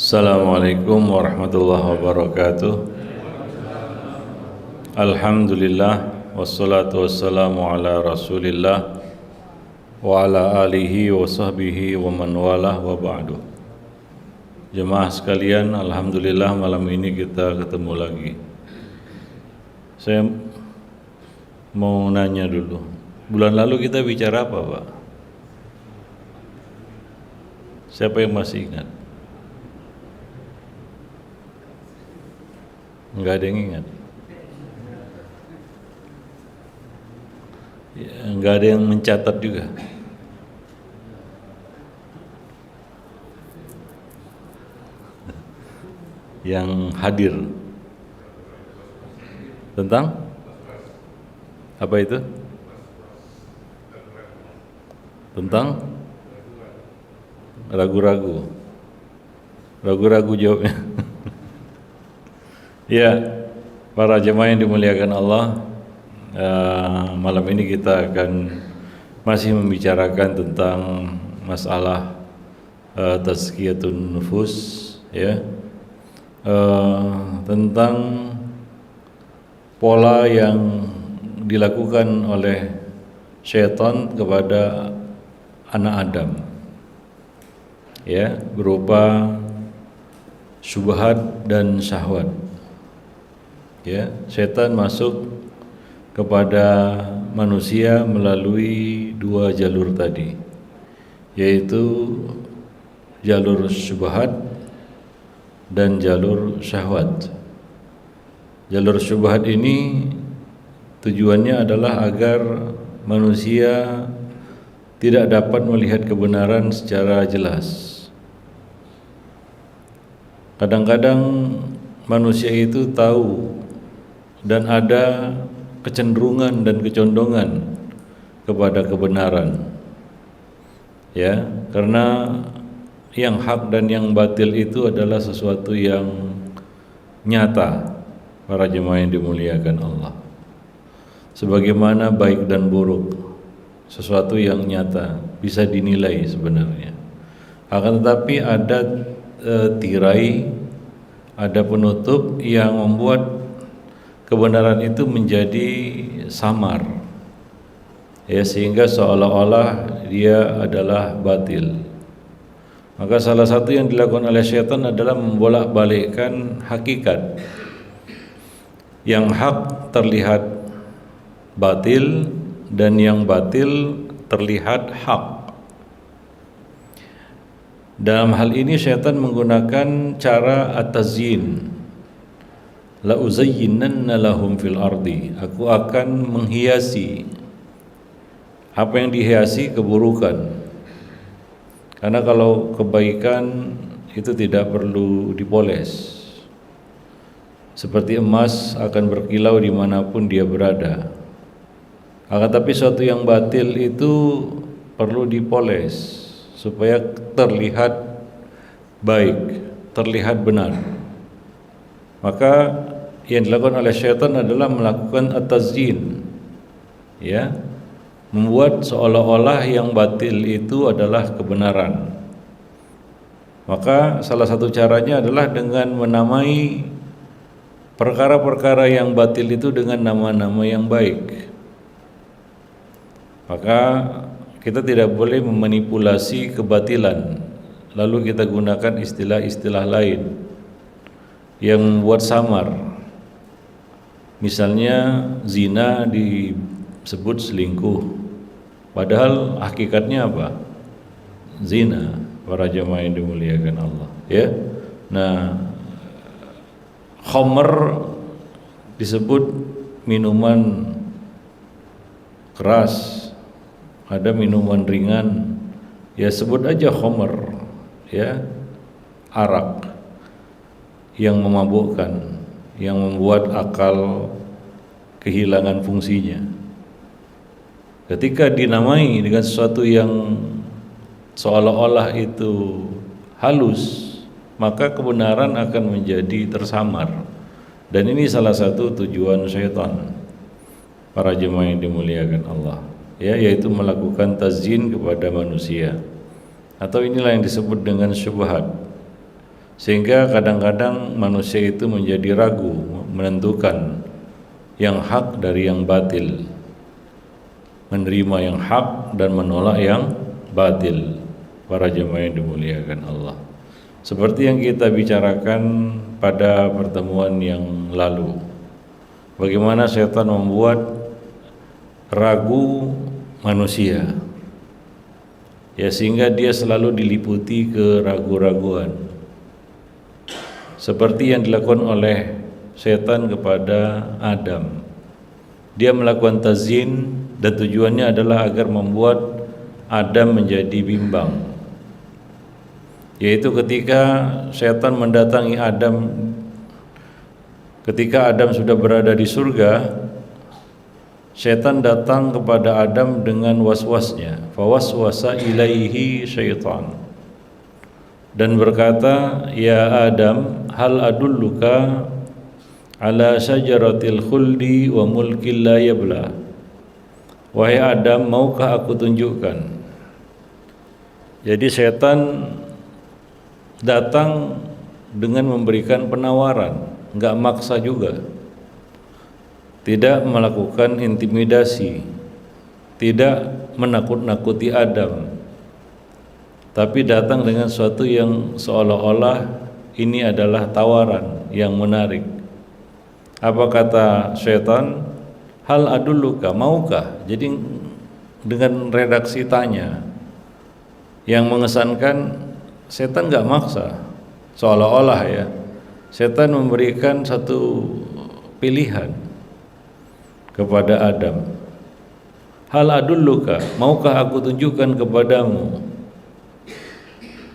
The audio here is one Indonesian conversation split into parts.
Assalamualaikum warahmatullahi wabarakatuh. Alhamdulillah wassalatu wassalamu ala Rasulillah wa ala alihi wa sahbihi wa man walah wa ba'du. Jemaah sekalian, alhamdulillah malam ini kita ketemu lagi. Saya mau nanya dulu. Bulan lalu kita bicara apa, Pak? Siapa yang masih ingat? Enggak ada yang ingat. Ya, enggak ada yang mencatat juga. Yang hadir. Tentang apa itu? Tentang ragu-ragu. Ragu-ragu jawabnya. Ya, para jemaah yang dimuliakan Allah, malam ini kita akan masih membicarakan tentang masalah tazkiyatun nufus, ya, tentang pola yang dilakukan oleh syaitan kepada anak Adam, ya, berupa syubhat dan syahwat. Ya, setan masuk kepada manusia melalui dua jalur tadi, yaitu jalur syubhat dan jalur syahwat. Jalur syubhat ini tujuannya adalah agar manusia tidak dapat melihat kebenaran secara jelas. Kadang-kadang manusia itu tahu dan ada kecenderungan dan kecondongan kepada kebenaran, ya, karena yang hak dan yang batil itu adalah sesuatu yang nyata, para jemaah yang dimuliakan Allah. Sebagaimana baik dan buruk, sesuatu yang nyata bisa dinilai sebenarnya. Akan tetapi ada tirai, ada penutup yang membuat kebenaran itu menjadi samar, ya, sehingga seolah-olah dia adalah batil. Maka salah satu yang dilakukan oleh syaitan adalah membolak-balikkan hakikat. Yang hak terlihat batil dan yang batil terlihat hak. Dalam hal ini syaitan menggunakan cara at-tazyin. La uzayyinanna lahum fil ardi, aku akan menghiasi. Apa yang dihiasi? Keburukan. Karena kalau kebaikan itu tidak perlu dipoles. Seperti emas akan berkilau dimanapun dia berada. Akan tapi suatu yang batil itu perlu dipoles supaya terlihat baik, terlihat benar. Maka yang dilakukan oleh syaitan adalah melakukan at-tazyin, ya, membuat seolah-olah yang batil itu adalah kebenaran. Maka salah satu caranya adalah dengan menamai perkara-perkara yang batil itu dengan nama-nama yang baik. Maka kita tidak boleh memanipulasi kebatilan lalu kita gunakan istilah-istilah lain yang membuat samar. Misalnya zina disebut selingkuh, padahal hakikatnya apa? Zina, para jemaah yang dimuliakan Allah, ya. Nah, khamr disebut minuman keras, ada minuman ringan, ya sebut aja khamr, ya, arak yang memabukkan, yang membuat akal kehilangan fungsinya. Ketika dinamai dengan sesuatu yang seolah-olah itu halus, maka kebenaran akan menjadi tersamar. Dan ini salah satu tujuan syaitan, para jemaah yang dimuliakan Allah, ya, yaitu melakukan tazyin kepada manusia. Atau inilah yang disebut dengan syubhat. Sehingga kadang-kadang manusia itu menjadi ragu menentukan yang hak dari yang batil, menerima yang hak dan menolak yang batil. Para jemaah yang dimuliakan Allah, seperti yang kita bicarakan pada pertemuan yang lalu, bagaimana setan membuat ragu manusia, ya, sehingga dia selalu diliputi keraguan-raguan, seperti yang dilakukan oleh setan kepada Adam. Dia melakukan tazyin dan tujuannya adalah agar membuat Adam menjadi bimbang, yaitu ketika setan mendatangi Adam, ketika Adam sudah berada di surga, setan datang kepada Adam dengan waswasnya, fawaswasa ilaihi syaitan, dan berkata, ya Adam, hal adulluka ala syajaratil khuldi wa mulkil la yabla. Wahai Adam, maukah aku tunjukkan? Jadi setan datang dengan memberikan penawaran, enggak maksa juga, tidak melakukan intimidasi, tidak menakut-nakuti Adam, tapi datang dengan sesuatu yang seolah-olah ini adalah tawaran yang menarik. Apa kata setan? Hal adulluka, maukah? Jadi dengan redaksi tanya yang mengesankan setan nggak maksa, seolah-olah ya, setan memberikan satu pilihan kepada Adam. Hal adulluka, maukah aku tunjukkan kepadamu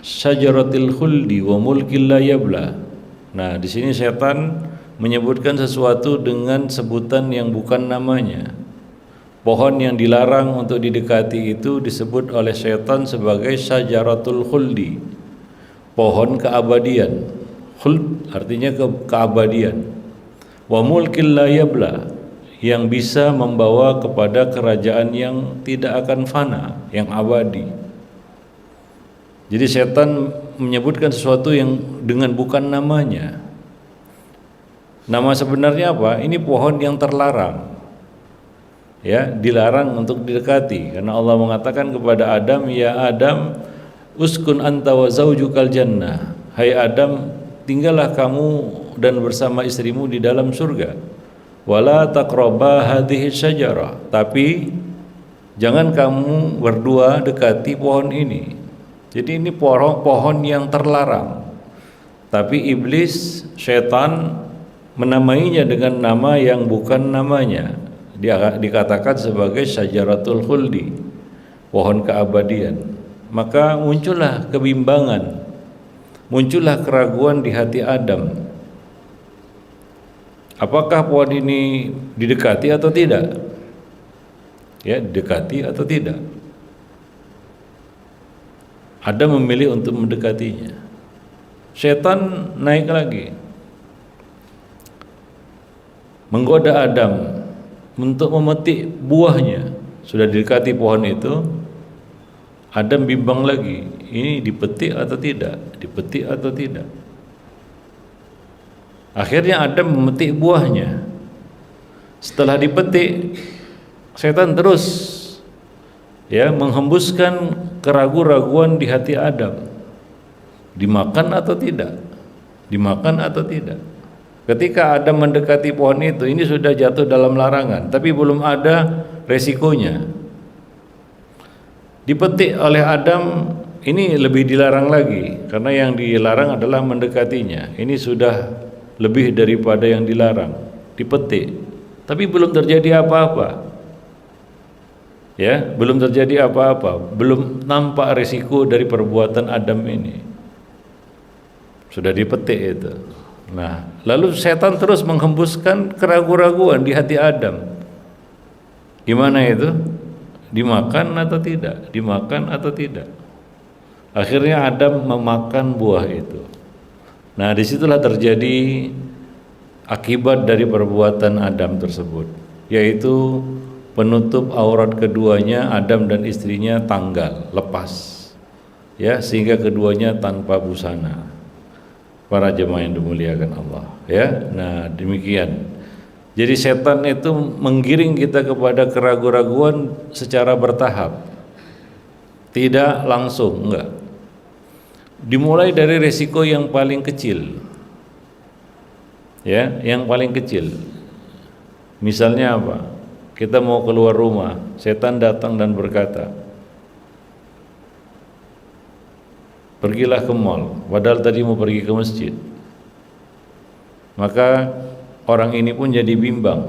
syajaratil khuldi wa mulkil la yabla. Nah, di sini setan menyebutkan sesuatu dengan sebutan yang bukan namanya. Pohon yang dilarang untuk didekati itu disebut oleh setan sebagai syajaratul khuldi, pohon keabadian. Khuld artinya keabadian. Wa mulkil la yabla, yang bisa membawa kepada kerajaan yang tidak akan fana, yang abadi. Jadi setan menyebutkan sesuatu yang dengan bukan namanya. Nama sebenarnya apa? Ini pohon yang terlarang, ya, dilarang untuk didekati, karena Allah mengatakan kepada Adam, ya Adam, uskun anta wa zaujukal jannah. Hai Adam, tinggallah kamu dan bersama istrimu di dalam surga. Wala taqraba hadhihi syajarah, tapi jangan kamu berdua dekati pohon ini. Jadi ini pohon yang terlarang, tapi iblis, setan menamainya dengan nama yang bukan namanya. Dia dikatakan sebagai syajaratul khuldi, pohon keabadian. Maka muncullah kebimbangan, muncullah keraguan di hati Adam. Apakah pohon ini didekati atau tidak? Ya, didekati atau tidak? Adam memilih untuk mendekatinya. Setan naik lagi, menggoda Adam untuk memetik buahnya. Sudah didekati pohon itu, Adam bimbang lagi, ini dipetik atau tidak, dipetik atau tidak. Akhirnya Adam memetik buahnya. Setelah dipetik, setan terus, ya, menghembuskan keraguan-raguan di hati Adam. Dimakan atau tidak? Dimakan atau tidak? Ketika Adam mendekati pohon itu, ini sudah jatuh dalam larangan, tapi belum ada resikonya. Dipetik oleh Adam, ini lebih dilarang lagi, karena yang dilarang adalah mendekatinya. Ini sudah lebih daripada yang dilarang. Dipetik, tapi belum terjadi apa-apa. Ya, belum terjadi apa-apa, belum nampak resiko dari perbuatan Adam ini. Sudah dipetik itu. Nah, lalu setan terus menghembuskan keraguan-raguan di hati Adam. Gimana itu? Dimakan atau tidak? Dimakan atau tidak? Akhirnya Adam memakan buah itu. Nah, disitulah terjadi akibat dari perbuatan Adam tersebut, yaitu penutup aurat keduanya, Adam dan istrinya, tanggal, lepas, ya, sehingga keduanya tanpa busana. para jemaah yang dimuliakan Allah, ya. Nah, demikian. Jadi setan itu menggiring kita kepada keraguan-raguan secara bertahap. Tidak langsung, enggak. Dimulai dari resiko yang paling kecil. Ya, yang paling kecil. Misalnya apa? Kita mau keluar rumah, setan datang dan berkata, pergilah ke mall, padahal tadi mau pergi ke masjid. Maka orang ini pun jadi bimbang,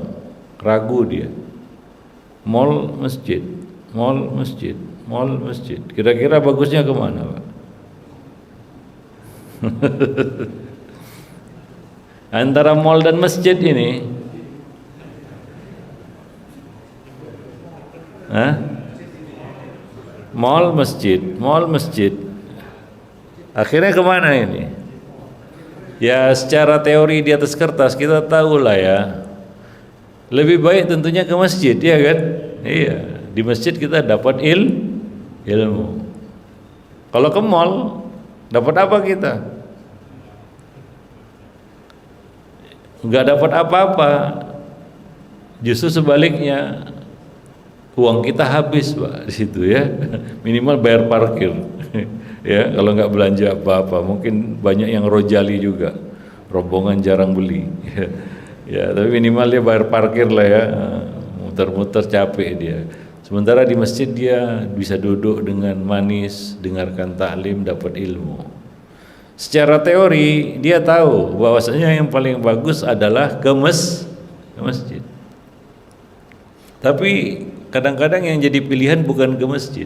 ragu dia. Mall, masjid, mall, masjid, mall, masjid. Kira-kira bagusnya kemana, Pak? Antara mall dan masjid ini, mall, masjid, mall, masjid. Akhirnya kemana ini? Ya secara teori di atas kertas kita tahu lah ya. Lebih baik tentunya ke masjid, ya kan? Iya, di masjid kita dapat ilmu. Kalau ke mall, dapat apa kita? Enggak dapat apa-apa. Justru sebaliknya, uang kita habis, Pak, di situ ya. Minimal bayar parkir. Ya, kalau nggak belanja apa-apa, mungkin banyak yang rojali juga, rombongan jarang beli. Ya, tapi minimal dia bayar parkir lah ya, muter-muter capek dia. Sementara di masjid dia bisa duduk dengan manis, dengarkan taklim, dapat ilmu. Secara teori dia tahu bahwasanya yang paling bagus adalah ke masjid. Tapi kadang-kadang yang jadi pilihan bukan ke masjid.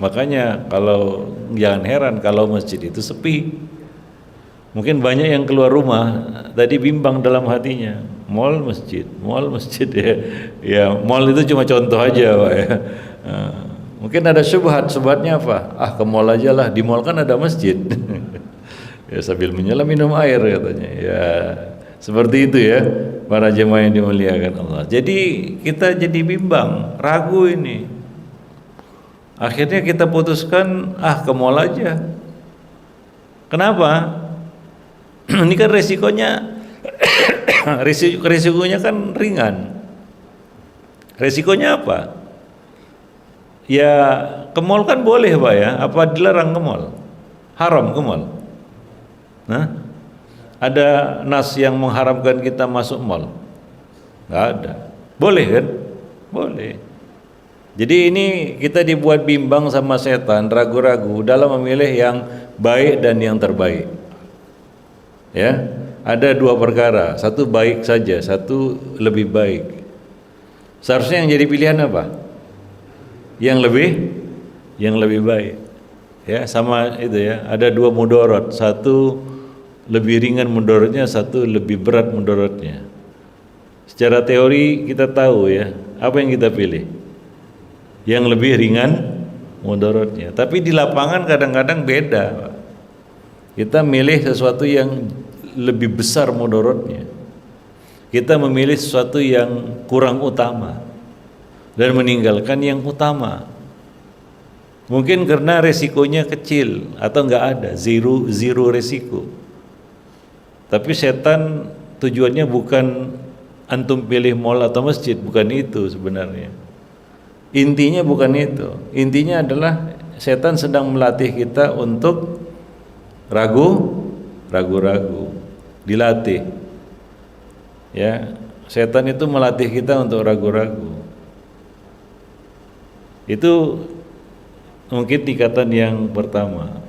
Makanya kalau jangan heran kalau masjid itu sepi. Mungkin banyak yang keluar rumah tadi bimbang dalam hatinya, mall masjid ya. Ya mall itu cuma contoh aja, Pak ya. Mungkin ada syubhatnya apa? Ke mall aja lah, di mall kan ada masjid. Ya sambil menyelam minum air katanya. Ya seperti itu ya para jemaah yang dimuliakan Allah. Jadi kita jadi bimbang, ragu ini. Akhirnya kita putuskan ke mall aja. Kenapa? Ini kan resikonya kan ringan. Resikonya apa? Ya ke mall kan boleh, Pak ya. Apa dilarang ke mall? Haram ke mall? Nah, ada nas yang mengharamkan kita masuk mall? Nggak ada. Boleh kan? Boleh. Jadi ini kita dibuat bimbang sama setan, ragu-ragu dalam memilih yang baik dan yang terbaik. Ya, ada dua perkara, satu baik saja, satu lebih baik. Seharusnya yang jadi pilihan apa? Yang lebih baik. Ya, sama itu ya. Ada dua mudorot, satu lebih ringan mudorotnya, satu lebih berat mudorotnya. Secara teori kita tahu ya, apa yang kita pilih? Yang lebih ringan mudaratnya. Tapi di lapangan kadang-kadang beda, Pak. Kita milih sesuatu yang lebih besar mudaratnya. Kita memilih sesuatu yang kurang utama dan meninggalkan yang utama. Mungkin karena resikonya kecil atau enggak ada, zero resiko. Tapi setan tujuannya bukan antum pilih mall atau masjid, bukan itu sebenarnya. Intinya bukan itu. Intinya adalah setan sedang melatih kita untuk ragu-ragu, dilatih. Ya, setan itu melatih kita untuk ragu-ragu. Itu mungkin tingkatan yang pertama.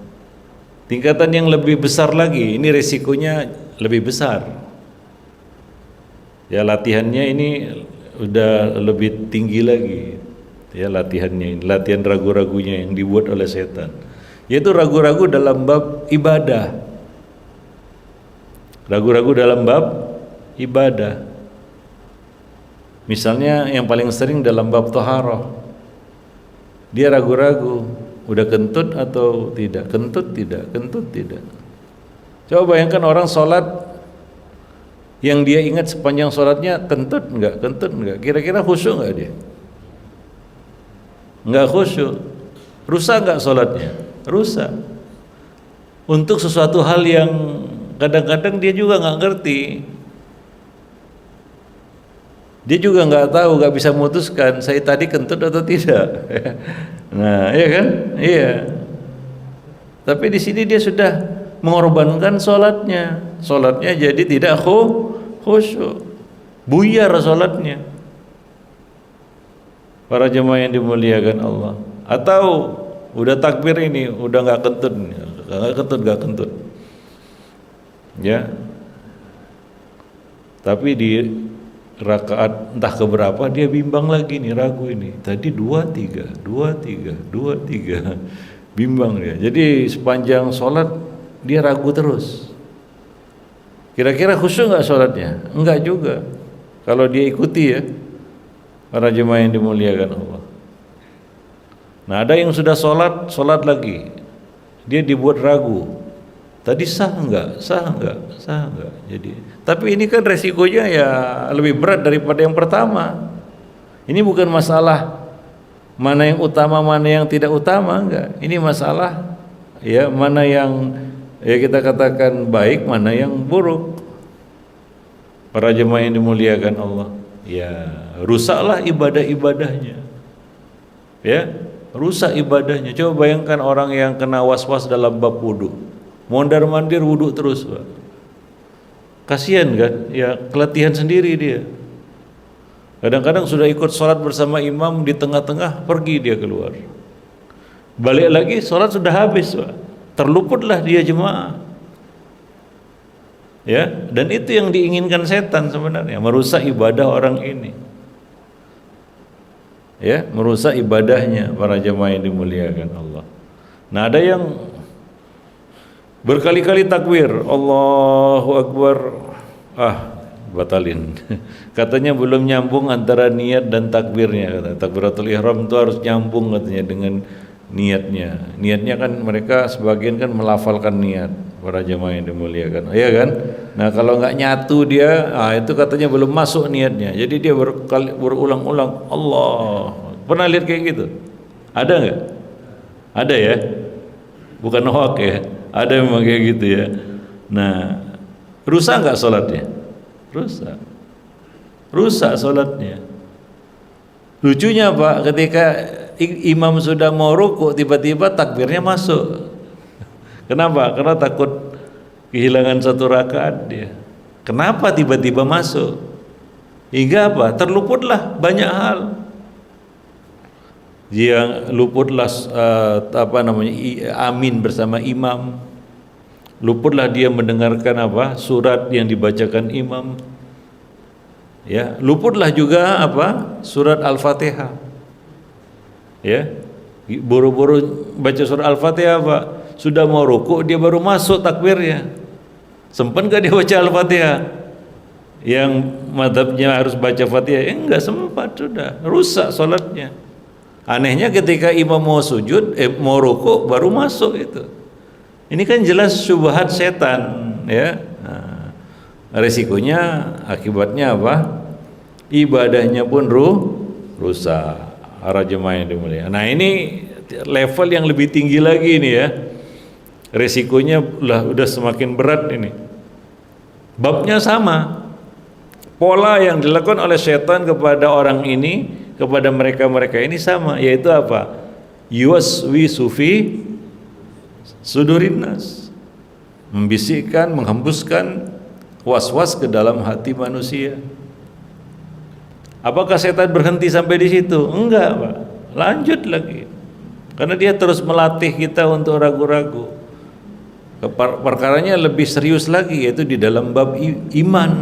Tingkatan yang lebih besar lagi, ini resikonya lebih besar. Ya, latihannya ini udah lebih tinggi lagi. Ya, latihannya ini, latihan ragu-ragunya yang dibuat oleh setan, yaitu ragu-ragu dalam bab ibadah. Ragu-ragu dalam bab ibadah. Misalnya yang paling sering dalam bab thaharah. Dia ragu-ragu, udah kentut atau tidak? Kentut tidak. Coba bayangkan orang sholat yang dia ingat sepanjang sholatnya kentut enggak. Kira-kira khusyuk enggak dia? Enggak khusyuk. Rusak enggak sholatnya? Rusak. Untuk sesuatu hal yang kadang-kadang dia juga nggak ngerti. Dia juga nggak tahu, nggak bisa memutuskan saya tadi kentut atau tidak. Nah, iya kan? Iya. Tapi di sini dia sudah mengorbankan sholatnya jadi tidak khusyuk, buyar sholatnya. Para jemaah yang dimuliakan Allah. Atau udah takbir ini, udah nggak kentut, ya. Tapi di rakaat entah keberapa dia bimbang lagi nih, ragu ini. Tadi 2-3, bimbang dia. Jadi sepanjang sholat dia ragu terus. Kira-kira khusyuk nggak sholatnya? Enggak juga. Kalau dia ikuti ya, para jemaah yang dimuliakan Allah. Nah, ada yang sudah sholat lagi, dia dibuat ragu. Tadi sah enggak? Jadi, tapi ini kan resikonya ya lebih berat daripada yang pertama. Ini bukan masalah mana yang utama, mana yang tidak utama, enggak. Ini masalah ya mana yang ya kita katakan baik, mana yang buruk. Para jemaah yang dimuliakan Allah, ya rusaklah ibadah-ibadahnya. Ya, rusak ibadahnya. Coba bayangkan orang yang kena was-was dalam bab wudu. Mondar-mandir wudu terus, Pak. Kasihan kan? Ya keletihan sendiri dia. Kadang-kadang sudah ikut sholat bersama imam, di tengah-tengah pergi dia keluar. Balik lagi sholat sudah habis, Pak. Terluputlah dia jemaah. Ya, dan itu yang diinginkan setan sebenarnya, merusak ibadah orang ini. Ya, merusak ibadahnya para jemaah yang dimuliakan Allah. Nah, ada yang berkali-kali takbir, Allahu Akbar, batalin. Katanya belum nyambung antara niat dan takbirnya. Kata takbiratul ihram itu harus nyambung katanya dengan niatnya. Niatnya kan mereka sebagian kan melafalkan niat, para jemaah yang dimuliakan. Iya kan? Nah, kalau nggak nyatu dia, itu katanya belum masuk niatnya. Jadi dia berulang-ulang Allah. Pernah lihat kayak gitu? Ada nggak? Ada ya? Bukan hoak ya? Ada memang kayak gitu ya. Nah, rusak nggak sholatnya? Rusak sholatnya. Lucunya Pak, ketika imam sudah mau ruku, tiba-tiba takbirnya masuk. Kenapa? Karena takut kehilangan satu rakaat dia. Kenapa tiba-tiba masuk? Hingga apa? Terluputlah banyak hal. Dia luputlah amin bersama imam. Luputlah dia mendengarkan surat yang dibacakan imam. Ya, luputlah juga surat Al-Fatihah. Ya. Buru-buru baca surat Al-Fatihah, Pak. Sudah mau rukuk dia baru masuk takbirnya. Sempat enggak dia baca Al-Fatihah? Yang madhabnya harus baca Fatihah, enggak sempat, sudah rusak salatnya. Anehnya ketika imam mau sujud, mau rukuk baru masuk itu. Ini kan jelas syubhat setan, ya. Nah, resikonya akibatnya apa? Ibadahnya pun rusak. Para jemaah yang dimuliakan. Nah, ini level yang lebih tinggi lagi nih ya. Resikonya udah semakin berat ini. Babnya sama. Pola yang dilakukan oleh setan kepada orang ini, kepada mereka ini sama, yaitu apa? Yuwaswisu fi sudurin nas, membisikkan, menghembuskan was-was ke dalam hati manusia. Apakah setan berhenti sampai di situ? Enggak, Pak. Lanjut lagi. Karena dia terus melatih kita untuk ragu-ragu. Perkaranya lebih serius lagi, yaitu di dalam bab iman.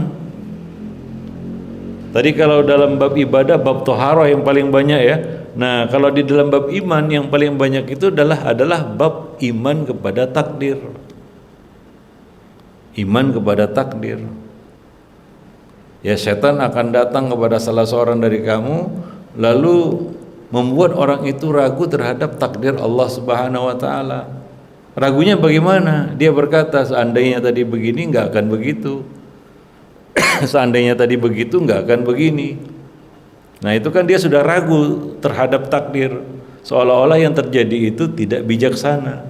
Tadi kalau dalam bab ibadah, bab toharoh yang paling banyak ya. Nah, kalau di dalam bab iman yang paling banyak itu adalah bab iman kepada takdir. Iman kepada takdir. Ya, setan akan datang kepada salah seorang dari kamu, lalu membuat orang itu ragu terhadap takdir Allah Subhanahu wa taala. Ragunya bagaimana? Dia berkata, seandainya tadi begini nggak akan begitu. Seandainya tadi begitu nggak akan begini. Nah, itu kan dia sudah ragu terhadap takdir, seolah-olah yang terjadi itu tidak bijaksana.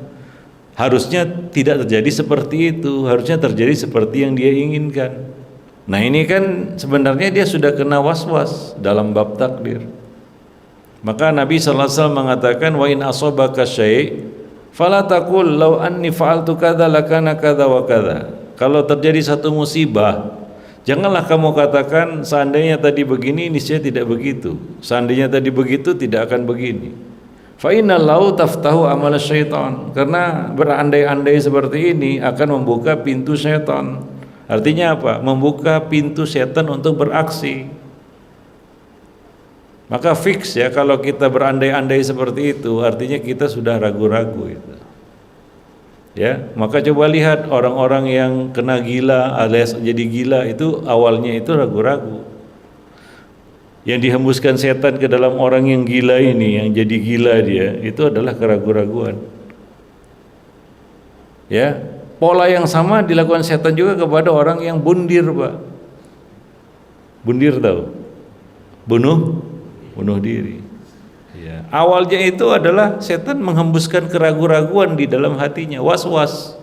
Harusnya tidak terjadi seperti itu, harusnya terjadi seperti yang dia inginkan. Nah ini kan sebenarnya dia sudah kena was-was dalam bab takdir. Maka Nabi sallallahu alaihi wasallam mengatakan, wa in asabaka syai' fala taqul law anni fa'altu kadza lakana kadza wa kadza. Kalau terjadi satu musibah, janganlah kamu katakan seandainya tadi begini niscaya tidak begitu. Seandainya tadi begitu tidak akan begini. Fa inna lau taftahu amal syaitan, karena berandai-andai seperti ini akan membuka pintu syaitan. Artinya apa? Membuka pintu setan untuk beraksi. Maka fix ya, kalau kita berandai-andai seperti itu artinya kita sudah ragu-ragu itu. Ya, maka coba lihat orang-orang yang kena gila alias jadi gila itu awalnya itu ragu-ragu. Yang dihembuskan setan ke dalam orang yang gila ini, yang jadi gila dia, itu adalah keraguan-raguan. Ya, pola yang sama dilakukan setan juga kepada orang yang bundir, Pak. Bundir tahu? Bunuh diri. Ya, awalnya itu adalah setan menghembuskan keraguan-raguan di dalam hatinya, was-was.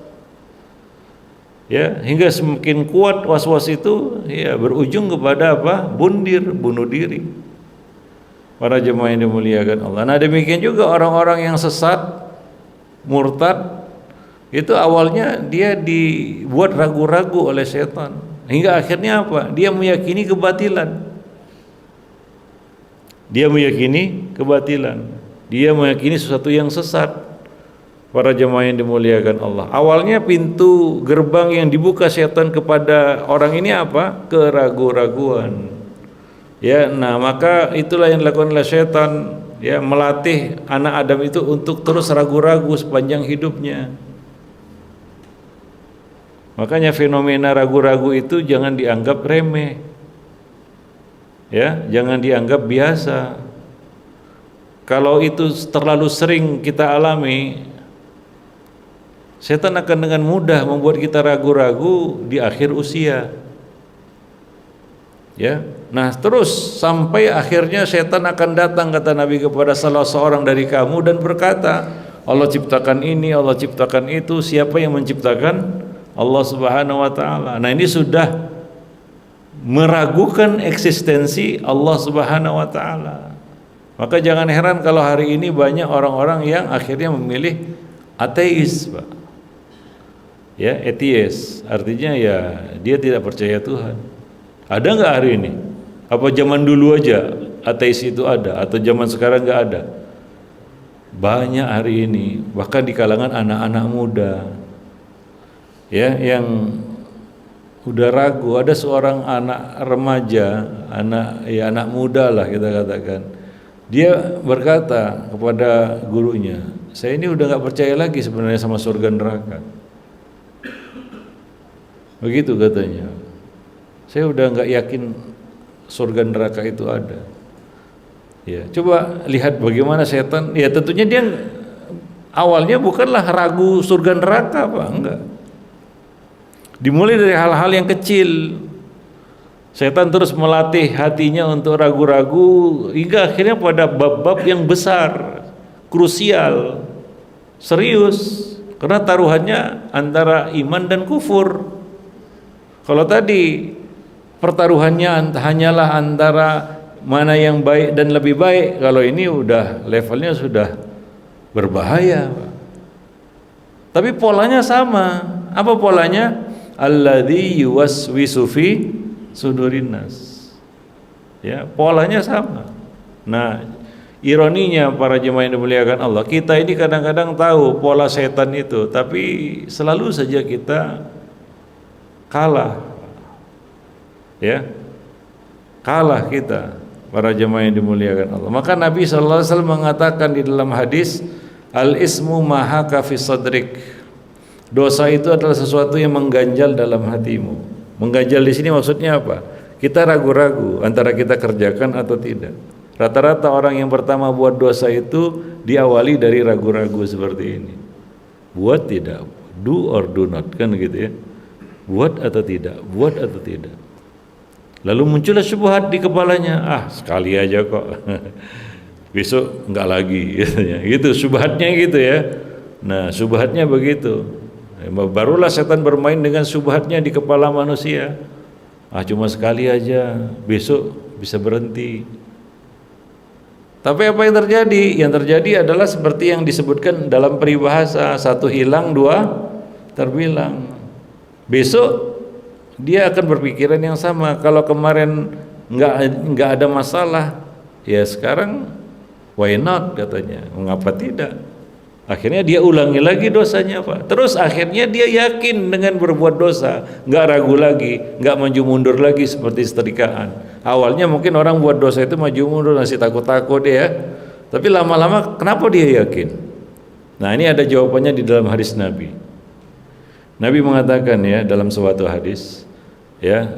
Ya, hingga semakin kuat was-was itu ya berujung kepada apa? Bunuh diri. Para jemaah yang dimuliakan Allah. Nah, demikian juga orang-orang yang sesat, murtad, itu awalnya dia dibuat ragu-ragu oleh setan. Hingga akhirnya apa? Dia meyakini kebatilan. Dia meyakini sesuatu yang sesat. Para jemaah yang dimuliakan Allah. Awalnya pintu gerbang yang dibuka setan kepada orang ini apa? Keraguan-raguan. Ya, nah maka itulah yang dilakukan oleh setan, ya, melatih anak Adam itu untuk terus ragu-ragu sepanjang hidupnya. Makanya fenomena ragu-ragu itu jangan dianggap remeh. Ya, jangan dianggap biasa. Kalau itu terlalu sering kita alami, setan akan dengan mudah membuat kita ragu-ragu di akhir usia. Ya. Nah, terus sampai akhirnya setan akan datang, kata Nabi, kepada salah seorang dari kamu dan berkata, Allah ciptakan ini, Allah ciptakan itu. Siapa yang menciptakan? Allah Subhanahu wa taala. Nah, ini sudah meragukan eksistensi Allah Subhanahu wa taala. Maka jangan heran kalau hari ini banyak orang-orang yang akhirnya memilih ateis, Pak. Ya, atheist, artinya ya dia tidak percaya Tuhan. Ada nggak hari ini? Apa zaman dulu aja ateis itu ada, atau zaman sekarang nggak ada? Banyak hari ini, bahkan di kalangan anak-anak muda, ya, yang udah ragu. Ada seorang anak remaja, anak muda lah kita katakan. Dia berkata kepada gurunya, saya ini udah nggak percaya lagi sebenarnya sama surga neraka. Begitu katanya. Saya udah nggak yakin surga neraka itu ada. Ya, coba lihat bagaimana setan. Ya tentunya dia awalnya bukanlah ragu surga neraka, Pak, enggak. Dimulai dari hal-hal yang kecil. Setan terus melatih hatinya untuk ragu-ragu hingga akhirnya pada bab-bab yang besar, krusial, serius, karena taruhannya antara iman dan kufur. Kalau tadi pertaruhannya hanyalah antara mana yang baik dan lebih baik, kalau ini udah levelnya sudah berbahaya. Tapi polanya sama. Apa polanya? Alladzi yuwaswisu fi sudurin nas. Ya, polanya sama. Nah, ironinya para jemaah yang dimuliakan Allah, kita ini kadang-kadang tahu pola setan itu, tapi selalu saja kita kalah. Ya, kalah kita, para jemaah yang dimuliakan Allah. Maka Nabi sallallahu alaihi wasallam mengatakan di dalam hadis, al-ismu mahaka fi sadrik. Dosa itu adalah sesuatu yang mengganjal dalam hatimu. Mengganjal di sini maksudnya apa? Kita ragu-ragu antara kita kerjakan atau tidak. Rata-rata orang yang pertama buat dosa itu diawali dari ragu-ragu seperti ini. Buat tidak, do or do not, kan gitu ya. Buat atau tidak, buat atau tidak. Lalu muncullah syubhat di kepalanya, sekali aja kok. Besok enggak lagi gitu, syubhatnya gitu ya. Nah, syubhatnya begitu. Barulah setan bermain dengan syubhatnya di kepala manusia. Cuma sekali aja, besok bisa berhenti. Tapi apa yang terjadi? Yang terjadi adalah seperti yang disebutkan dalam peribahasa, satu hilang, dua terbilang. Besok dia akan berpikiran yang sama. Kalau kemarin nggak ada masalah, ya sekarang why not katanya, mengapa tidak? Akhirnya dia ulangi lagi dosanya, Pak. Terus akhirnya dia yakin dengan berbuat dosa, nggak ragu lagi, nggak maju mundur lagi seperti setrikaan. Awalnya mungkin orang buat dosa itu maju mundur, masih takut-takut ya. Tapi lama-lama kenapa dia yakin? Nah, ini ada jawabannya di dalam hadis Nabi. Nabi mengatakan ya dalam suatu hadis, ya,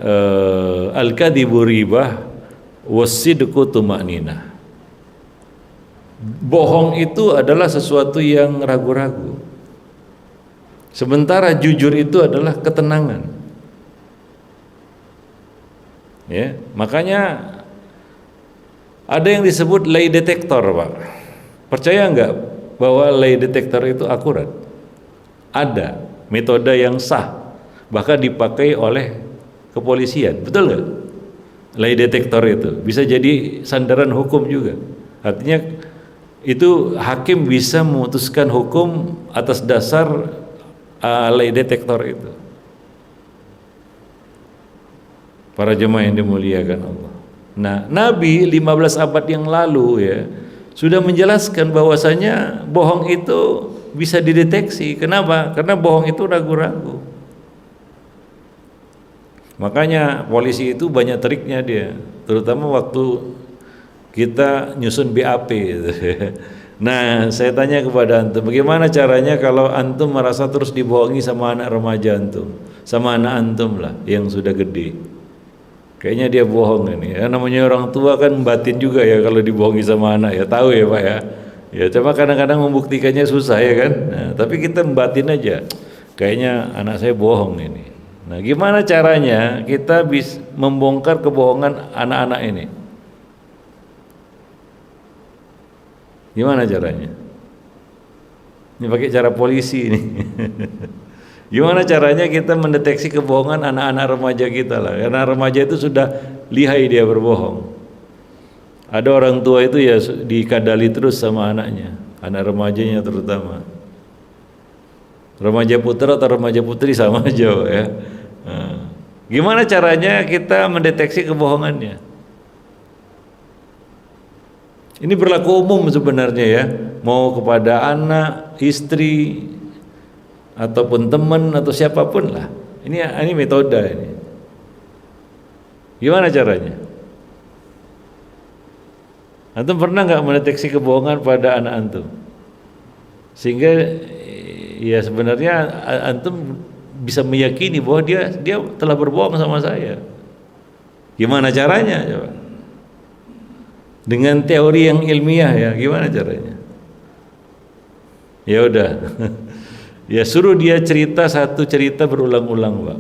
al-kadhibu ribah was-sidqu tuma'ninah. Bohong itu adalah sesuatu yang ragu-ragu, sementara jujur itu adalah ketenangan. Ya, makanya ada yang disebut lie detector, Pak. Percaya nggak bahwa lie detector itu akurat? Ada metode yang sah, bahkan dipakai oleh kepolisian. Betul nggak? Lie detector itu bisa jadi sandaran hukum juga. Artinya itu hakim bisa memutuskan hukum atas dasar lie detector itu. Para jemaah yang dimuliakan Allah. Nah, Nabi 15 abad yang lalu ya sudah menjelaskan bahwasanya bohong itu bisa dideteksi. Kenapa? Karena bohong itu ragu-ragu. Makanya polisi itu banyak triknya dia, terutama waktu kita nyusun BAP gitu. Nah, saya tanya kepada antum, bagaimana caranya kalau antum merasa terus dibohongi sama anak remaja antum, sama anak antum lah yang sudah gede? Kayaknya dia bohong ini. Ya, namanya orang tua kan batin juga ya kalau dibohongi sama anak ya, tahu ya Pak ya. Ya, cuma kadang-kadang membuktikannya susah ya kan. Nah, tapi kita batin aja. Kayaknya anak saya bohong ini. Nah, gimana caranya kita bisa membongkar kebohongan anak-anak ini? Gimana caranya? Ini pakai cara polisi ini. Gimana caranya kita mendeteksi kebohongan anak-anak remaja kita lah? Karena remaja itu sudah lihai dia berbohong. Ada orang tua itu ya dikadali terus sama anaknya, anak remajanya terutama. Remaja putra atau remaja putri sama aja ya. Nah, gimana caranya kita mendeteksi kebohongannya? Ini berlaku umum sebenarnya ya, mau kepada anak, istri, ataupun teman atau siapapun lah. Ini metode ini. Gimana caranya? Antum pernah nggak mendeteksi kebohongan pada anak antum? Sehingga ya sebenarnya antum bisa meyakini bahwa dia telah berbohong sama saya. Gimana caranya? Coba. Dengan teori yang ilmiah ya, gimana caranya? Ya udah, ya suruh dia cerita satu cerita berulang-ulang, Pak.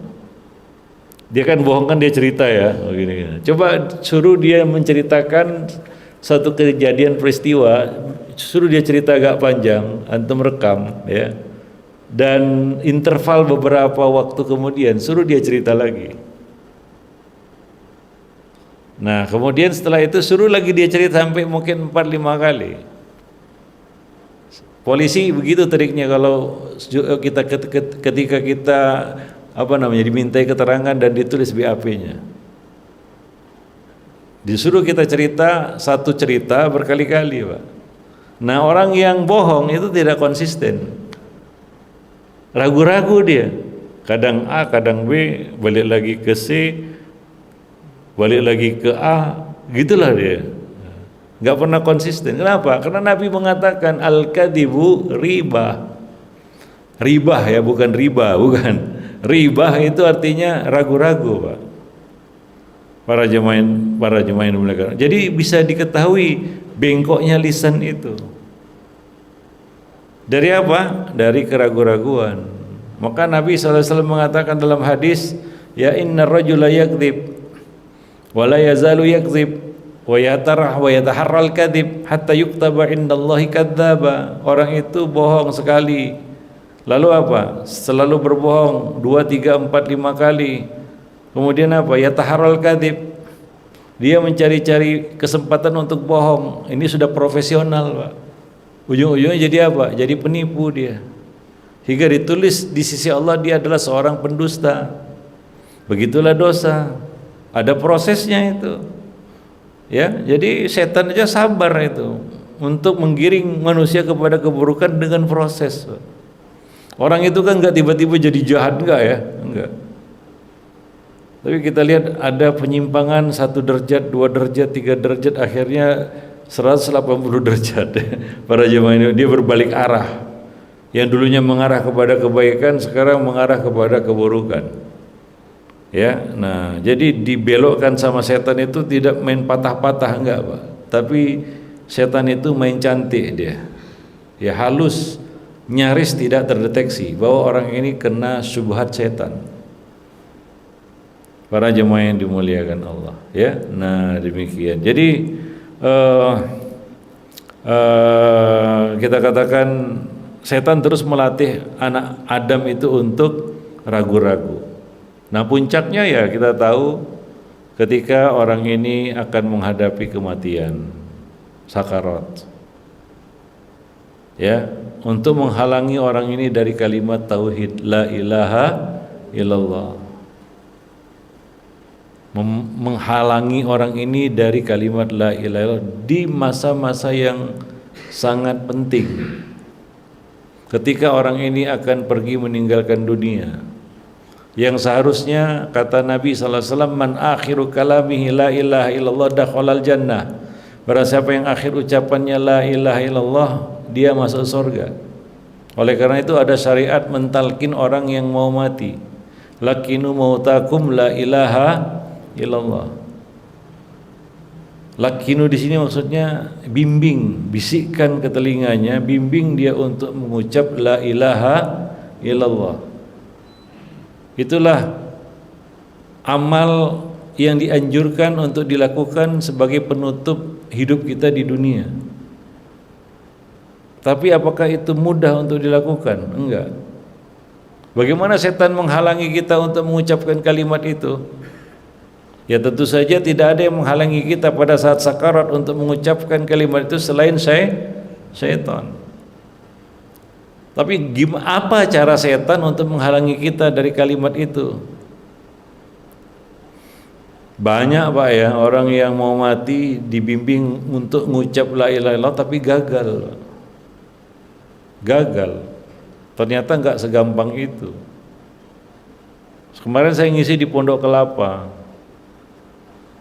Dia kan bohong kan dia cerita ya, gini. Coba suruh dia menceritakan satu kejadian peristiwa, suruh dia cerita agak panjang, antum rekam ya. Dan interval beberapa waktu kemudian suruh dia cerita lagi. Nah, kemudian setelah itu suruh lagi dia cerita sampai mungkin 4-5 kali. Polisi begitu triknya kalau kita ketika kita dimintai keterangan dan ditulis BAP-nya. Disuruh kita cerita satu cerita berkali-kali, Pak. Nah, orang yang bohong itu tidak konsisten. Ragu-ragu dia. Kadang A, kadang B, balik lagi ke C, balik lagi ke A, gitulah dia. Nggak pernah konsisten. Kenapa? Karena Nabi mengatakan al-kadhibu ribah. Ribah ya, bukan riba, bukan. Ribah itu artinya ragu-ragu, Pak. Para jemaah yang dimuliakan. Jadi bisa diketahui bengkoknya lisan itu. Dari apa? Dari keraguan-raguan. Maka Nabi SAW mengatakan dalam hadis, ya inna rajula yakdzib wa la yazalu yakdzib wa yataharral kadhib hatta yuktaba indallahi kadzdzaba. Orang itu bohong sekali, lalu apa? Selalu berbohong 2, 3, 4, 5 kali. Kemudian apa? Yataharral kadhib, dia mencari-cari kesempatan untuk bohong. Ini sudah profesional, Pak. Ujung-ujungnya jadi apa? Jadi penipu dia. Hingga ditulis di sisi Allah dia adalah seorang pendusta. Begitulah dosa. Ada prosesnya itu. Ya, jadi setan aja sabar itu untuk menggiring manusia kepada keburukan dengan proses. Orang itu kan enggak tiba-tiba jadi jahat, enggak ya? Enggak. Tapi kita lihat ada penyimpangan 1 derajat, 2 derajat, 3 derajat, akhirnya 180 derajat. Para jemaah ini dia berbalik arah. Yang dulunya mengarah kepada kebaikan sekarang mengarah kepada keburukan. Ya, nah jadi dibelokkan sama setan itu tidak main patah-patah, enggak, Pak. Tapi setan itu main cantik dia. Ya halus, nyaris tidak terdeteksi bahwa orang ini kena syubhat setan. Para jemaah yang dimuliakan Allah, ya. Nah, demikian. Jadi kita katakan setan terus melatih anak Adam itu untuk ragu-ragu. Nah, puncaknya ya kita tahu ketika orang ini akan menghadapi kematian, sakarat. Ya, untuk menghalangi orang ini dari kalimat tauhid la ilaha illallah. Menghalangi orang ini dari kalimat la ilaha illallah di masa-masa yang sangat penting. Ketika orang ini akan pergi meninggalkan dunia, yang seharusnya kata Nabi sallallahu alaihi wasallam, man akhiru kalamihi la ilaha illallah dakhalal jannah. Barang siapa yang akhir ucapannya la ilaha illallah, dia masuk surga. Oleh karena itu ada syariat mentalkin orang yang mau mati. Lakinu mautakum la ilaha illallah. Lakinu di sini maksudnya bimbing, bisikkan ke telinganya, bimbing dia untuk mengucap la ilaha illallah. Itulah amal yang dianjurkan untuk dilakukan sebagai penutup hidup kita di dunia. Tapi apakah itu mudah untuk dilakukan? Enggak. Bagaimana setan menghalangi kita untuk mengucapkan kalimat itu? Ya tentu saja tidak ada yang menghalangi kita pada saat sakarat untuk mengucapkan kalimat itu selain syaitan. Tapi apa cara setan untuk menghalangi kita dari kalimat itu? Banyak, Pak, ya, orang yang mau mati dibimbing untuk mengucap la ilaha illallah tapi gagal. Gagal. Ternyata enggak segampang itu. Kemarin saya ngisi di Pondok Kelapa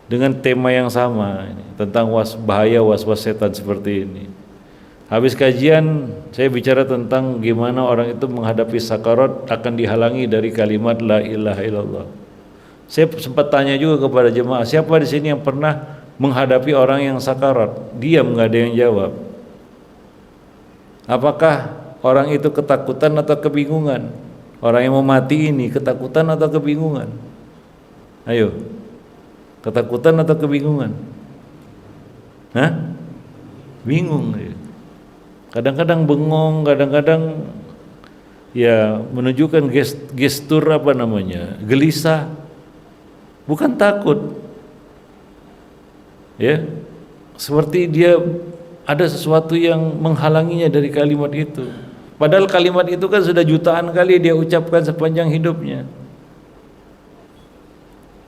dengan tema yang sama tentang bahaya was-was setan seperti ini. Habis kajian saya bicara tentang gimana orang itu menghadapi sakarat akan dihalangi dari kalimat la ilaha illallah. Saya sempat tanya juga kepada jemaah, siapa di sini yang pernah menghadapi orang yang sakarat? Diam, nggak ada yang jawab. Apakah orang itu ketakutan atau kebingungan? Orang yang mau mati ini ketakutan atau kebingungan? Ayo. Ketakutan atau kebingungan? Hah? Bingung. Kadang-kadang bengong, kadang-kadang ya menunjukkan gestur apa namanya? Gelisah. Bukan takut. Ya. Seperti dia ada sesuatu yang menghalanginya dari kalimat itu. Padahal kalimat itu kan sudah jutaan kali dia ucapkan sepanjang hidupnya.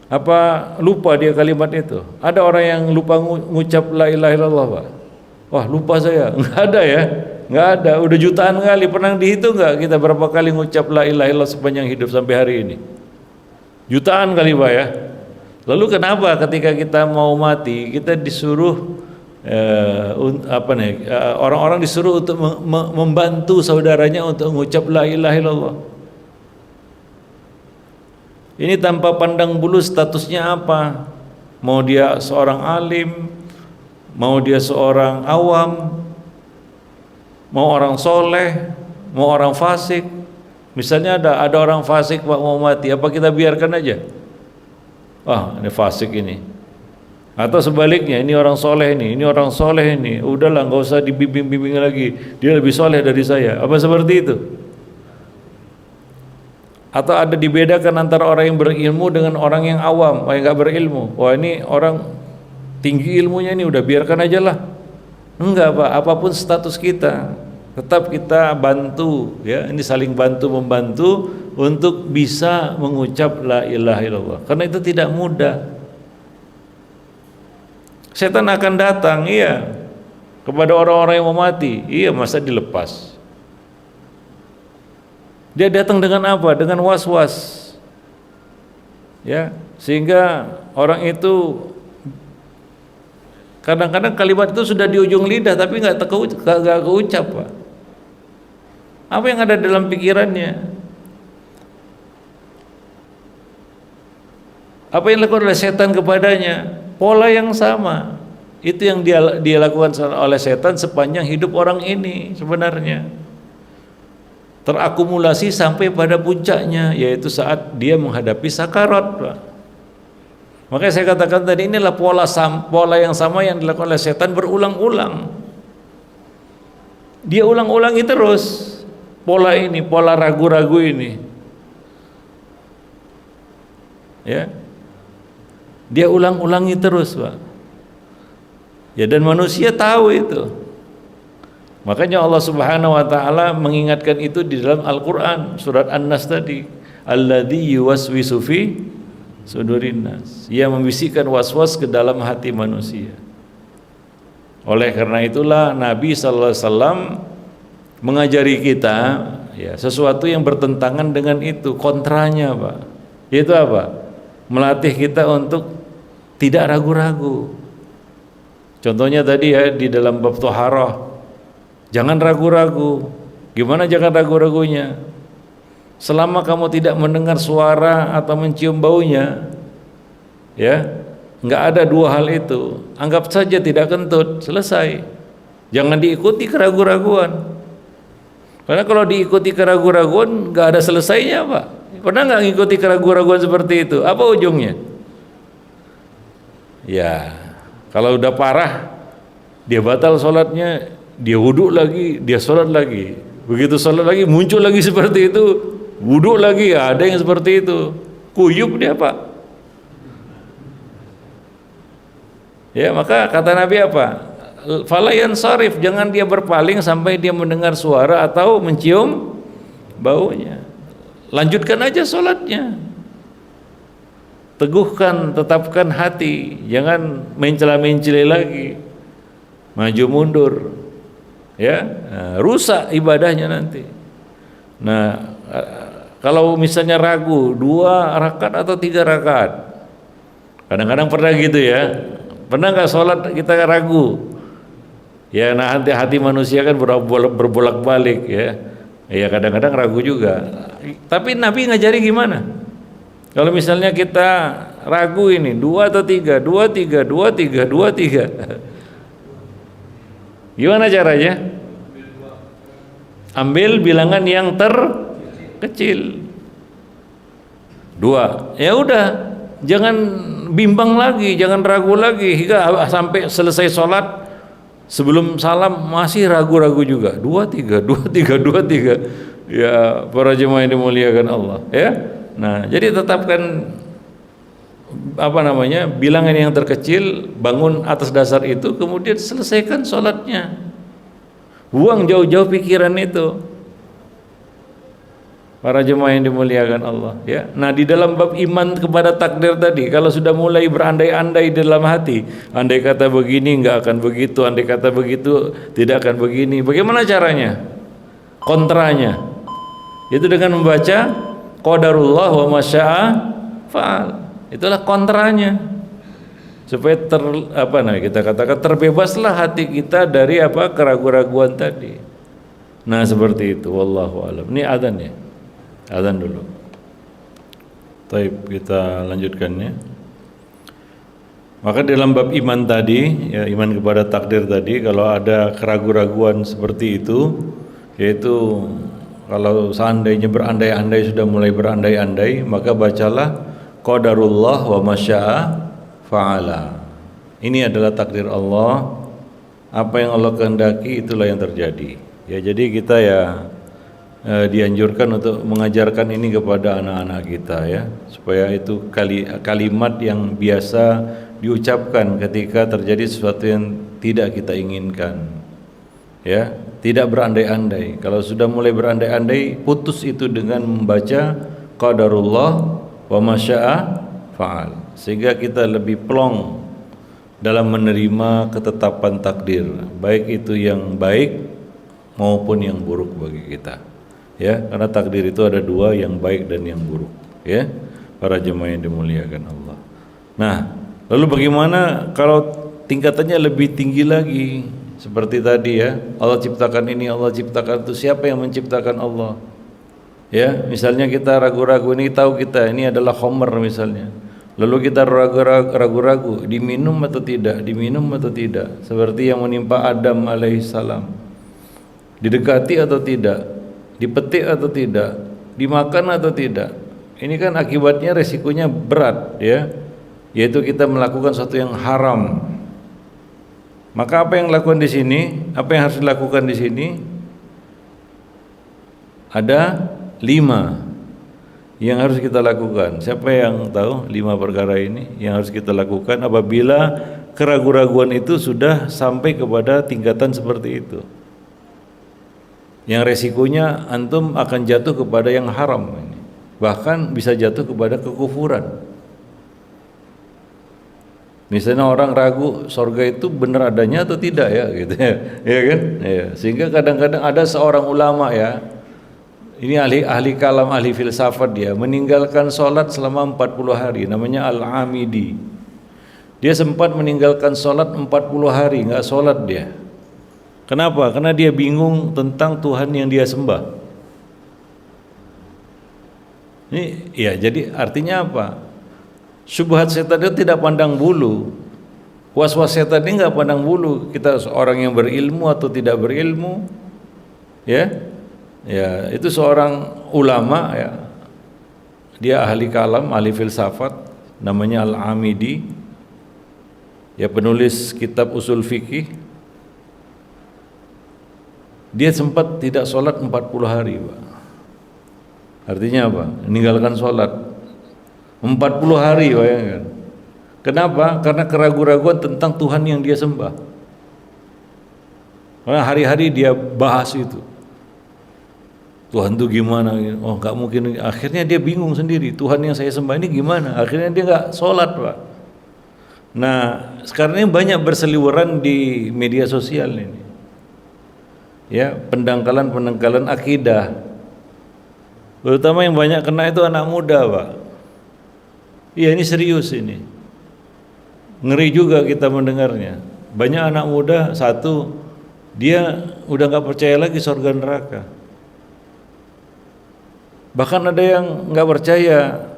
Apa lupa dia kalimat itu? Ada orang yang lupa ngucap la ilaha illallah, Pak? Wah, lupa saya. Enggak ada ya? Enggak ada. Udah jutaan kali. Pernah dihitung enggak kita berapa kali ngucap la ilaha illallah sepanjang hidup sampai hari ini? Jutaan kali, Pak, ya. Lalu kenapa ketika kita mau mati kita disuruh orang-orang disuruh untuk membantu saudaranya untuk mengucap la ilaha illallah? Ini tanpa pandang bulu statusnya apa, mau dia seorang alim, mau dia seorang awam, mau orang soleh, mau orang fasik. Misalnya ada orang fasik, Pak, mau mati, apa kita biarkan aja? Wah, ini fasik ini. Atau sebaliknya, ini orang soleh ini orang soleh ini, udahlah nggak usah dibimbing-bimbing lagi, dia lebih soleh dari saya. Apa seperti itu? Atau ada dibedakan antara orang yang berilmu dengan orang yang awam, orang yang nggak berilmu. Wah, ini orang tinggi ilmunya, ini udah biarkan aja lah. Enggak, Pak, apapun status kita, tetap kita bantu, ya. Ini saling bantu membantu untuk bisa mengucap la ilaha illallah. Karena itu tidak mudah. Setan akan datang, iya, kepada orang-orang yang mau mati, iya, masa dilepas? Dia datang dengan apa? Dengan was-was, ya, sehingga orang itu kadang-kadang kalimat itu sudah di ujung lidah tapi nggak keucap, Pak. Apa yang ada dalam pikirannya? Apa yang dilakukan oleh setan kepadanya? Pola yang sama. Itu yang dia lakukan oleh setan sepanjang hidup orang ini sebenarnya. Terakumulasi sampai pada puncaknya, yaitu saat dia menghadapi sakarat, Pak. Makanya saya katakan tadi, inilah pola yang sama yang dilakukan oleh setan berulang-ulang. Dia ulang-ulangi terus pola ini, pola ragu-ragu ini. Ya. Dia ulang-ulangi terus, Pak. Ya, dan manusia tahu itu. Makanya Allah Subhanahu wa taala mengingatkan itu di dalam Al-Qur'an, surat An-Nas tadi, alladzi yuwaswisu fi sudurin nas. Ia membisikkan was-was ke dalam hati manusia. Oleh karena itulah Nabi sallallahu alaihi wasallam mengajari kita, ya, sesuatu yang bertentangan dengan itu, kontranya, Pak. Yaitu apa? Melatih kita untuk tidak ragu-ragu. Contohnya tadi, ya, di dalam bab thaharah, jangan ragu-ragu. Gimana jangan ragu-ragunya? Selama kamu tidak mendengar suara atau mencium baunya, ya, nggak ada dua hal itu, anggap saja tidak kentut, selesai. Jangan diikuti keraguan-raguan. Karena kalau diikuti keraguan-raguan nggak ada selesainya, Pak. Pernah nggak ngikuti keraguan-raguan seperti itu? Apa ujungnya? Ya, kalau udah parah, dia batal sholatnya, dia wudhu lagi, dia sholat lagi. Begitu sholat lagi, muncul lagi seperti itu, wudhu lagi, ya, ada yang seperti itu. Kuyup dia, Pak. Ya, maka kata Nabi apa? Fala yansarif, jangan dia berpaling sampai dia mendengar suara atau mencium baunya. Lanjutkan aja sholatnya. Teguhkan, tetapkan hati, jangan mencela-mencela lagi, maju mundur, ya, rusak ibadahnya nanti. Nah, kalau misalnya ragu 2 rakaat atau 3 rakaat, kadang-kadang pernah gitu, ya, pernah nggak sholat kita ragu, ya, nah, hati manusia kan berbolak-balik, ya, ya, kadang-kadang ragu juga. Tapi Nabi ngajari gimana? Kalau misalnya kita ragu ini 2 atau 3, 2, 3, 2, 3, 2, 3, gimana caranya? Ambil bilangan yang terkecil 2. Ya udah, jangan bimbang lagi, jangan ragu lagi hingga sampai selesai sholat. Sebelum salam masih ragu-ragu juga, 2, 3, 2, 3, 2, 3. Ya, para jemaah yang dimuliakan Allah, ya. Nah, jadi tetapkan bilangan yang terkecil, bangun atas dasar itu, kemudian selesaikan sholatnya. Buang jauh-jauh pikiran itu. Para jemaah yang dimuliakan Allah, ya. Nah, di dalam bab iman kepada takdir tadi, kalau sudah mulai berandai-andai di dalam hati, andai kata begini nggak akan begitu, andai kata begitu tidak akan begini. Bagaimana caranya? Kontranya itu dengan membaca qadarullah wa masya'a fa'al. Itulah kontranya. Supaya kita katakan terbebaslah hati kita dari keraguan-raguan tadi. Nah, seperti itu, wallahu a'lam. Ini adzan, ya. Adzan dulu. Baik, kita lanjutkan, ya. Maka dalam bab iman tadi, ya, iman kepada takdir tadi, kalau ada keraguan-raguan seperti itu, yaitu kalau seandainya berandai-andai, sudah mulai berandai-andai, maka bacalah qadarullah wa masya'a fa'ala. Ini adalah takdir Allah. Apa yang Allah kehendaki itulah yang terjadi. Ya, jadi kita ya dianjurkan untuk mengajarkan ini kepada anak-anak kita ya, supaya itu kalimat yang biasa diucapkan ketika terjadi sesuatu yang tidak kita inginkan. Ya, tidak berandai-andai. Kalau sudah mulai berandai-andai, putus itu dengan membaca qadarullah wa masya'a fa'al, sehingga kita lebih plong dalam menerima ketetapan takdir, baik itu yang baik maupun yang buruk bagi kita. Ya, karena takdir itu ada dua, yang baik dan yang buruk. Ya, para jemaah yang dimuliakan Allah. Nah, lalu bagaimana kalau tingkatannya lebih tinggi lagi? Seperti tadi ya, Allah ciptakan ini, Allah ciptakan itu. Siapa yang menciptakan Allah? Ya, misalnya kita ragu-ragu, ini tahu kita ini adalah khamr misalnya. Lalu kita ragu-ragu, diminum atau tidak, diminum atau tidak. Seperti yang menimpa Adam alaihissalam. Didekati atau tidak, dipetik atau tidak, dimakan atau tidak. Ini kan akibatnya resikonya berat ya, yaitu kita melakukan sesuatu yang haram. Maka apa yang dilakukan di sini? Apa yang harus dilakukan di sini? Ada 5 yang harus kita lakukan. Siapa yang tahu 5 perkara ini yang harus kita lakukan apabila keraguan-raguan itu sudah sampai kepada tingkatan seperti itu, yang resikonya antum akan jatuh kepada yang haram ini, bahkan bisa jatuh kepada kekufuran. Misalnya orang ragu surga itu benar adanya atau tidak ya, gitu ya, ya kan? Ya. Sehingga kadang-kadang ada seorang ulama ya, ini ahli kalam, ahli filsafat, dia meninggalkan sholat selama 40 hari, namanya Al-Amidi. Dia sempat meninggalkan sholat 40 hari, nggak sholat dia. Kenapa? Karena dia bingung tentang Tuhan yang dia sembah. Ini ya, jadi artinya apa? Syubhat setan itu tidak pandang bulu. Was-was setan ini nggak pandang bulu. Kita seorang yang berilmu atau tidak berilmu, ya, ya itu seorang ulama ya. Dia ahli kalam, ahli filsafat, namanya Al-Amidi. Ya, penulis kitab usul fikih. Dia sempat tidak sholat 40 hari, Pak. Artinya apa? Meninggalkan sholat 40 hari, bayangkan. Kenapa? Karena keraguan-raguan tentang Tuhan yang dia sembah. Karena hari-hari dia bahas itu. Tuhan itu gimana? Oh, nggak mungkin. Akhirnya dia bingung sendiri. Tuhan yang saya sembah ini gimana? Akhirnya dia nggak sholat, Pak. Nah, sekarang ini banyak berseliweran di media sosial ini. Ya, pendangkalan akidah. Terutama yang banyak kena itu anak muda, Pak. Iya, ini serius ini. Ngeri juga kita mendengarnya. Banyak anak muda, satu, dia udah nggak percaya lagi surga neraka. Bahkan ada yang nggak percaya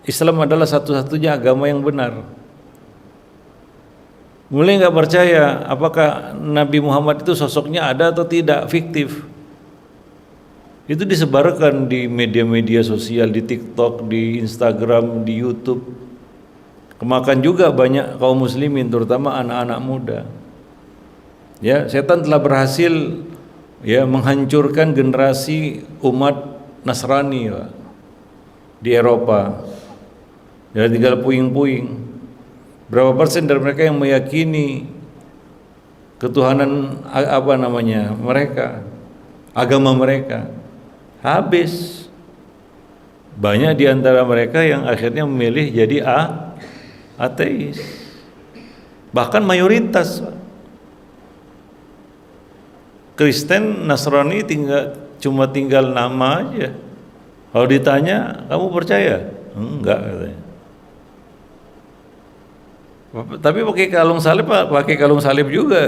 Islam adalah satu-satunya agama yang benar. Mulai nggak percaya apakah Nabi Muhammad itu sosoknya ada atau tidak, fiktif. Itu disebarkan di media-media sosial, di TikTok, di Instagram, di YouTube. Kemakan juga banyak kaum muslimin, terutama anak-anak muda. Ya, setan telah berhasil ya menghancurkan generasi umat Nasrani, Pak, di Eropa. Ya, tinggal puing-puing. Berapa persen dari mereka yang meyakini ketuhanan mereka, agama mereka? Habis. Banyak di antara mereka yang akhirnya memilih jadi ateis. Bahkan mayoritas Kristen, Nasrani cuma tinggal nama aja. Kalau ditanya, kamu percaya? Enggak, katanya. Tapi pakai kalung salib juga.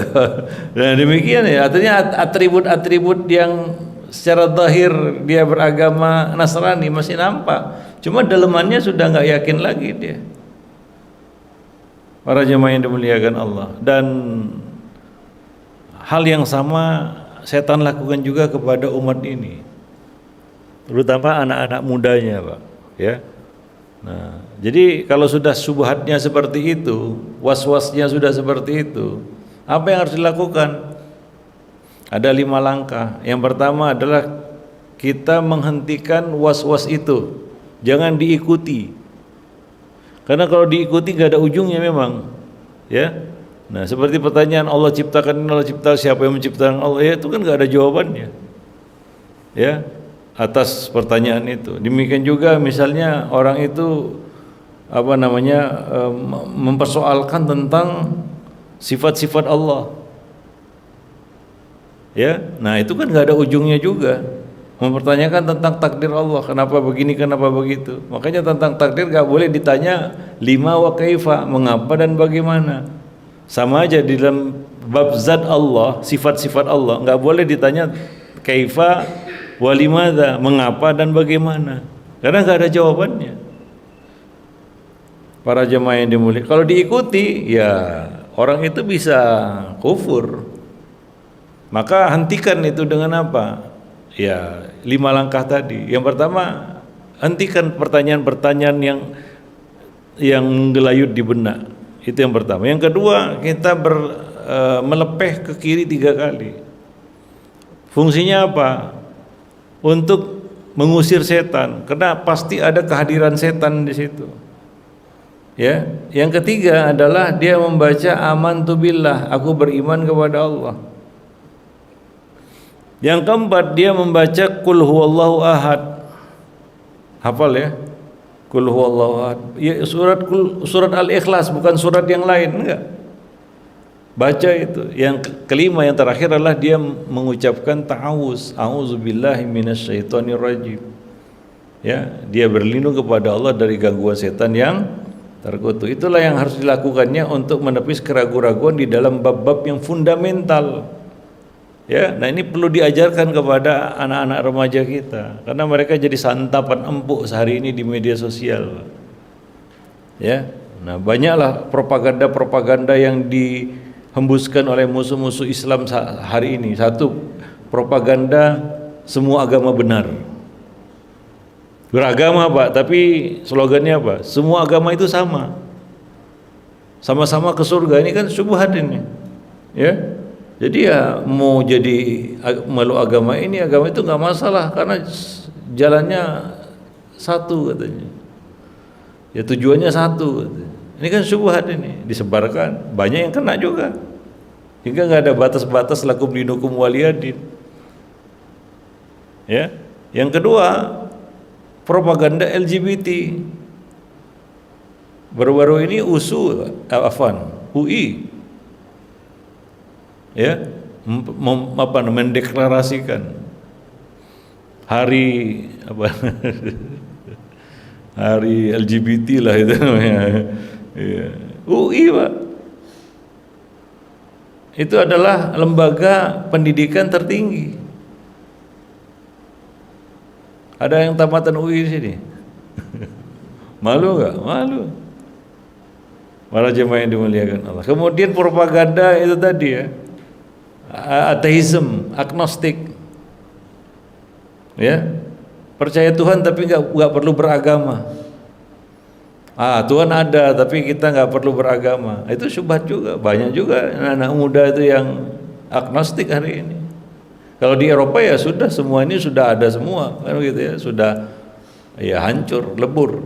Dan demikian ya, artinya atribut-atribut yang secara zahir dia beragama Nasrani masih nampak, cuma dalemannya sudah nggak yakin lagi dia. Para jemaah yang dimuliakan Allah, dan hal yang sama setan lakukan juga kepada umat ini, terutama anak-anak mudanya, Pak. Ya, Nah, jadi kalau sudah syubhatnya seperti itu, was-wasnya sudah seperti itu, apa yang harus dilakukan? Ada 5 langkah. Yang pertama adalah kita menghentikan was-was itu, jangan diikuti. Karena kalau diikuti gak ada ujungnya memang, ya. Nah, seperti pertanyaan Allah ciptakan, Allah cipta, siapa yang menciptakan Allah? Ya, itu kan gak ada jawabannya, ya. Atas pertanyaan itu. Demikian juga misalnya orang itu mempersoalkan tentang sifat-sifat Allah. Ya, nah itu kan nggak ada ujungnya juga. Mempertanyakan tentang takdir Allah, kenapa begini, kenapa begitu. Makanya tentang takdir nggak boleh ditanya lima wa kaifa, mengapa dan bagaimana. Sama aja di dalam bab zat Allah, sifat-sifat Allah, nggak boleh ditanya kaifa walimada, mengapa dan bagaimana, karena nggak ada jawabannya. Para jemaah yang dimuliakan, kalau diikuti ya orang itu bisa kufur. Maka hentikan itu dengan apa? Ya 5 langkah tadi. Yang pertama, hentikan pertanyaan-pertanyaan yang menggelayut di benak. Itu yang pertama. Yang kedua, kita melepeh ke kiri 3 kali. Fungsinya apa? Untuk mengusir setan, karena pasti ada kehadiran setan di situ. Ya, yang ketiga adalah dia membaca amantu billah, aku beriman kepada Allah. Yang keempat, dia membaca qul huwallahu ahad. Hafal ya? Qul huwallahu ahad. Ya, surat Al-Ikhlas, bukan surat yang lain, enggak. Baca itu. Yang kelima, yang terakhir adalah dia mengucapkan ta'awuz, a'udzubillahi minasyaitonirrajim. Ya, dia berlindung kepada Allah dari gangguan setan yang terkutuk. Itulah yang harus dilakukannya untuk menepis keraguan-raguan di dalam bab-bab yang fundamental. Ya, nah ini perlu diajarkan kepada anak-anak remaja kita, karena mereka jadi santapan empuk sehari ini di media sosial. Ya, nah banyaklah propaganda-propaganda yang dihembuskan oleh musuh-musuh Islam hari ini. Satu, propaganda semua agama benar. Beragama Pak, tapi slogannya apa? Semua agama itu sama. Sama-sama ke surga. Ini kan syubhat ini. Ya. Jadi ya mau jadi meluk agama ini, agama itu nggak masalah karena jalannya satu katanya. Ya tujuannya satu katanya. Ini kan syubhat ini, disebarkan, banyak yang kena juga. Hingga nggak ada batas-batas lakum dinukum waliyadin. Ya. Yang kedua, propaganda LGBT. Baru-baru ini UI ya mendeklarasikan hari hari LGBT lah itu namanya. Ya. UI Pak, itu adalah lembaga pendidikan tertinggi. Ada yang tamatan UI di sini? Malu nggak? Malu. Para jemaah yang dimuliakan Allah. Kemudian propaganda itu tadi ya, ateisme, agnostik, ya, percaya Tuhan tapi nggak perlu beragama. Tuhan ada tapi kita nggak perlu beragama. Itu syubhat juga. Banyak juga anak muda itu yang agnostik hari ini. Kalau di Eropa ya sudah, semua ini sudah ada semua, kan gitu ya, sudah ya hancur, lebur.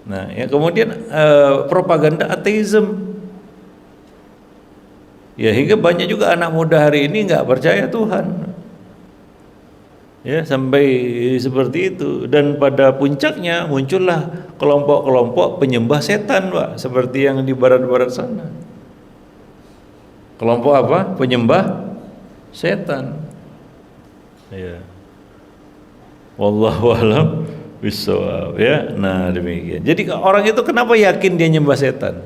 Nah, ya kemudian propaganda ateisme. Ya hingga banyak juga anak muda hari ini nggak percaya Tuhan. Ya sampai seperti itu, dan pada puncaknya muncullah kelompok-kelompok penyembah setan, Pak, seperti yang di barat-barat sana. Kelompok apa? Penyembah setan. Ya. Wallahu a'lam bishawab ya. Nah, demikian. Jadi orang itu kenapa yakin dia nyembah setan?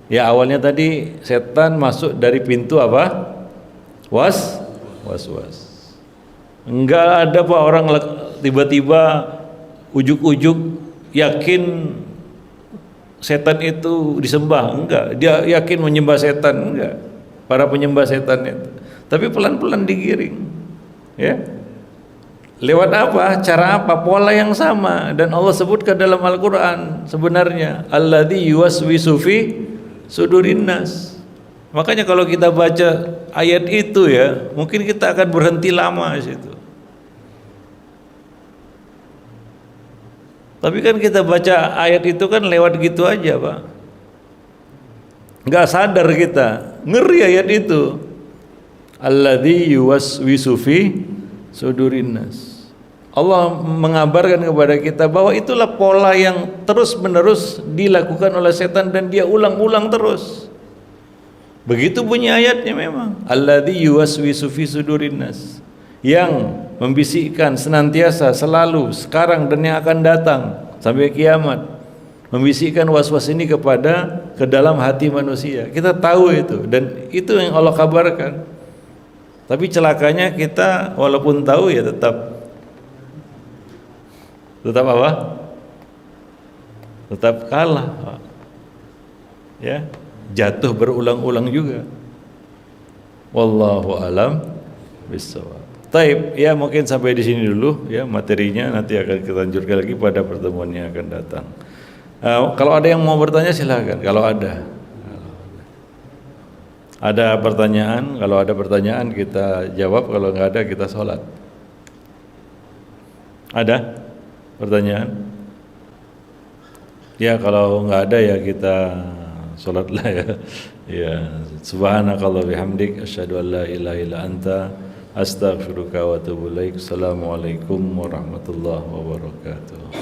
Ya awalnya tadi setan masuk dari pintu apa? Was. Enggak ada Pak orang tiba-tiba ujuk-ujuk yakin setan itu disembah. Enggak, dia yakin menyembah setan. Enggak. Para penyembah setan itu. Tapi pelan-pelan digiring. Ya. Lewat apa? Cara apa? Pola yang sama. Dan Allah sebutkan dalam Al-Quran sebenarnya alladzi yuwaswisu fi sudurin nas. Makanya kalau kita baca ayat itu ya, mungkin kita akan berhenti lama di situ. Tapi kan kita baca ayat itu kan lewat gitu aja, Pak. Nggak sadar kita, ngeri ayat itu. Alladzi yuwaswisu fi sudurin nas. Allah mengabarkan kepada kita bahwa itulah pola yang terus-menerus dilakukan oleh setan dan dia ulang-ulang terus. Begitu bunyi ayatnya memang. Alladzi yuwaswisu fi sudurin nas. Yang membisikkan senantiasa, selalu, sekarang dan yang akan datang sampai kiamat, membisikkan was-was ini ke dalam hati manusia. Kita tahu itu dan itu yang Allah kabarkan. Tapi celakanya kita walaupun tahu ya tetap apa? Tetap kalah, Pak. Ya, jatuh berulang-ulang juga. Wallahu alam bissawab. Taib, ya mungkin sampai di sini dulu ya materinya, nanti akan kita lanjutkan lagi pada pertemuan yang akan datang. Kalau ada yang mau bertanya silakan. Kalau ada pertanyaan, kalau ada pertanyaan kita jawab, kalau nggak ada kita sholat. Ada pertanyaan? Ya kalau nggak ada ya kita sholatlah ya. Ya, subhanakallah bihamdik asyhadu an la ilaha illa anta astaghfiruka wa atubu ilaik. Assalamualaikum warahmatullahi wabarakatuh.